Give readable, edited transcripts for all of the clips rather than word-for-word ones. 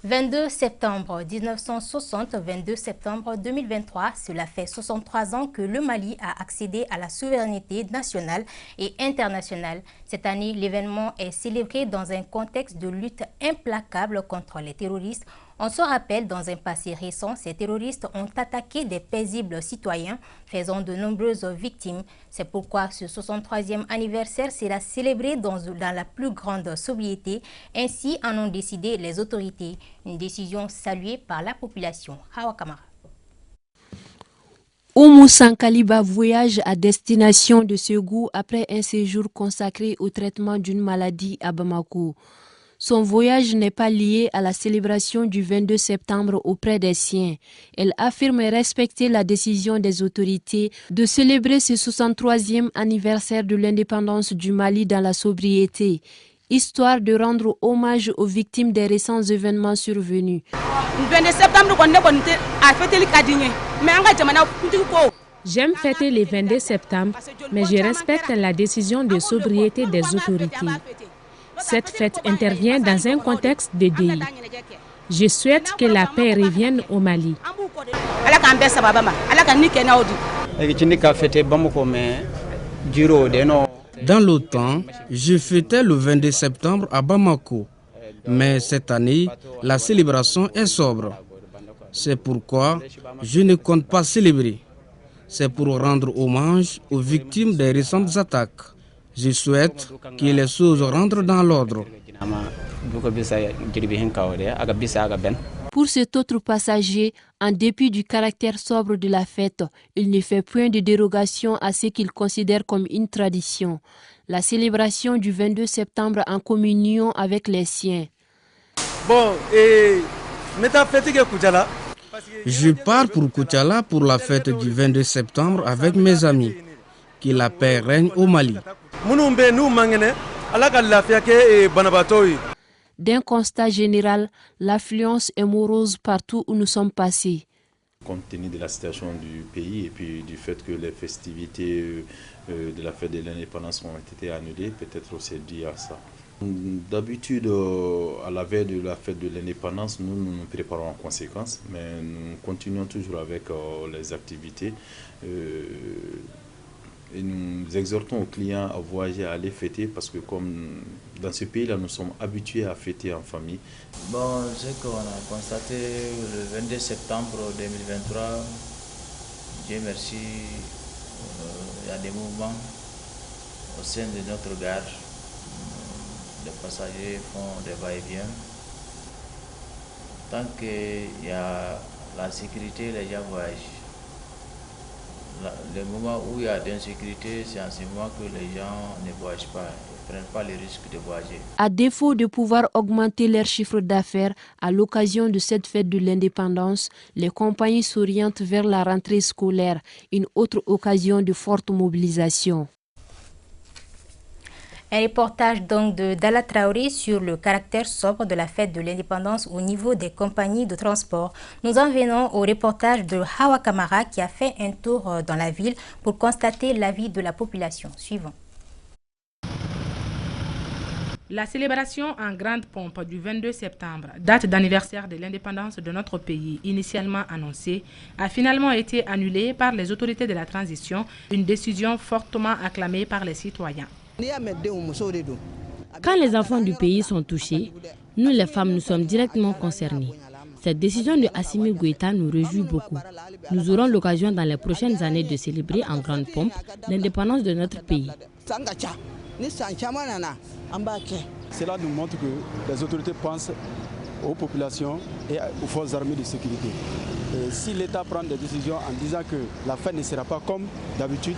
22 septembre 1960, 22 septembre 2023, cela fait 63 ans que le Mali a accédé à la souveraineté nationale et internationale. Cette année, l'événement est célébré dans un contexte de lutte implacable contre les terroristes. On se rappelle, dans un passé récent, ces terroristes ont attaqué des paisibles citoyens, faisant de nombreuses victimes. C'est pourquoi ce 63e anniversaire sera célébré dans la plus grande sobriété. Ainsi en ont décidé les autorités. Une décision saluée par la population. Hawa Kamara. Oumou Sankaliba voyage à destination de Ségou après un séjour consacré au traitement d'une maladie à Bamako. Son voyage n'est pas lié à la célébration du 22 septembre auprès des siens. Elle affirme respecter la décision des autorités de célébrer ce 63e anniversaire de l'indépendance du Mali dans la sobriété, histoire de rendre hommage aux victimes des récents événements survenus. J'aime fêter le 22 septembre, mais je respecte la décision de sobriété des autorités. Cette fête intervient dans un contexte de deuil. Je souhaite que la paix revienne au Mali. Dans l'OTAN, je fêtais le 22 septembre à Bamako. Mais cette année, la célébration est sobre. C'est pourquoi je ne compte pas célébrer. C'est pour rendre hommage aux victimes des récentes attaques. Je souhaite que les choses rentrent dans l'ordre. Pour cet autre passager, en dépit du caractère sobre de la fête, il ne fait point de dérogation à ce qu'il considère comme une tradition. La célébration du 22 septembre en communion avec les siens. Je pars pour Koutiala pour la fête du 22 septembre avec mes amis. Que la paix règne au Mali. D'un constat général, l'affluence est morose partout où nous sommes passés. Compte tenu de la situation du pays et puis du fait que les festivités de la fête de l'indépendance ont été annulées, peut-être aussi dû à ça. D'habitude, à la veille de la fête de l'indépendance, nous nous préparons en conséquence, mais nous continuons toujours avec les activités. Et nous exhortons aux clients à voyager, à aller fêter, parce que comme dans ce pays-là, nous sommes habitués à fêter en famille. Bon, ce qu'on a constaté le 22 septembre 2023, Dieu merci, il y a des mouvements au sein de notre gare. Les passagers font des va-et-vient. Tant qu'il y a la sécurité, les gens voyagent. Le moment où il y a d'insécurité, c'est en ce moment que les gens ne voyagent pas, ne prennent pas le risque de voyager. À défaut de pouvoir augmenter leur chiffre d'affaires à l'occasion de cette fête de l'indépendance, les compagnies s'orientent vers la rentrée scolaire, une autre occasion de forte mobilisation. Un reportage donc de Dala Traoré sur le caractère sobre de la fête de l'indépendance au niveau des compagnies de transport. Nous en venons au reportage de Hawa Kamara qui a fait un tour dans la ville pour constater la vie de la population. Suivant. La célébration en grande pompe du 22 septembre, date d'anniversaire de l'indépendance de notre pays, initialement annoncée, a finalement été annulée par les autorités de la transition, une décision fortement acclamée par les citoyens. Quand les enfants du pays sont touchés, nous les femmes nous sommes directement concernés. Cette décision de Assimi Goïta nous réjouit beaucoup. Nous aurons l'occasion dans les prochaines années de célébrer en grande pompe l'indépendance de notre pays. Cela nous montre que les autorités pensent aux populations et aux forces armées de sécurité. Et si l'État prend des décisions en disant que la fête ne sera pas comme d'habitude,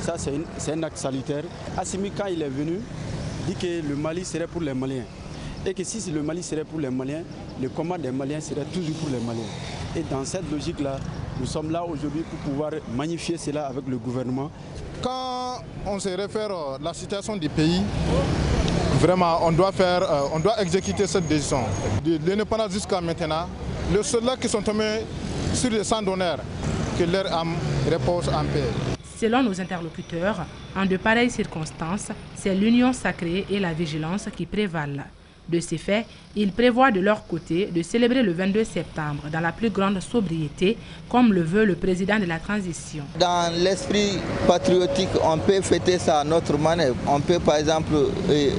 ça c'est un acte salutaire. Assimi, quand il est venu, dit que le Mali serait pour les Maliens. Et que si le Mali serait pour les Maliens, le combat des Maliens serait toujours pour les Maliens. Et dans cette logique-là, nous sommes là aujourd'hui pour pouvoir magnifier cela avec le gouvernement. Quand on se réfère à la situation du pays, vraiment on doit exécuter cette décision. De l'indépendance jusqu'à maintenant, les soldats qui sont tombés sur les sangs d'honneur, que leur âme repose en paix. Selon nos interlocuteurs, en de pareilles circonstances, c'est l'union sacrée et la vigilance qui prévalent. De ces faits, ils prévoient de leur côté de célébrer le 22 septembre dans la plus grande sobriété, comme le veut le président de la transition. Dans l'esprit patriotique, on peut fêter ça à notre manière. On peut par exemple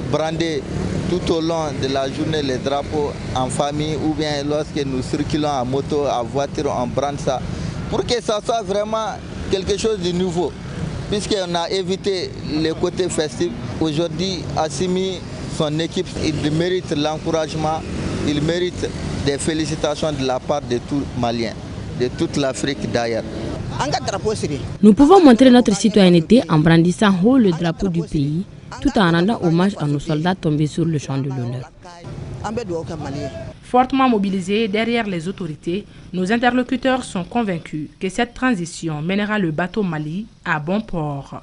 brander tout au long de la journée les drapeaux en famille, ou bien lorsque nous circulons en moto, en voiture, on brande ça, pour que ça soit vraiment quelque chose de nouveau. Puisqu'on a évité les côtés festifs, aujourd'hui Assimi, son équipe, il mérite l'encouragement, il mérite des félicitations de la part de tous les Maliens, de toute l'Afrique d'ailleurs. Nous pouvons montrer notre citoyenneté en brandissant haut le drapeau du pays, tout en rendant hommage à nos soldats tombés sur le champ de l'honneur. Fortement mobilisés derrière les autorités, nos interlocuteurs sont convaincus que cette transition mènera le bateau Mali à bon port.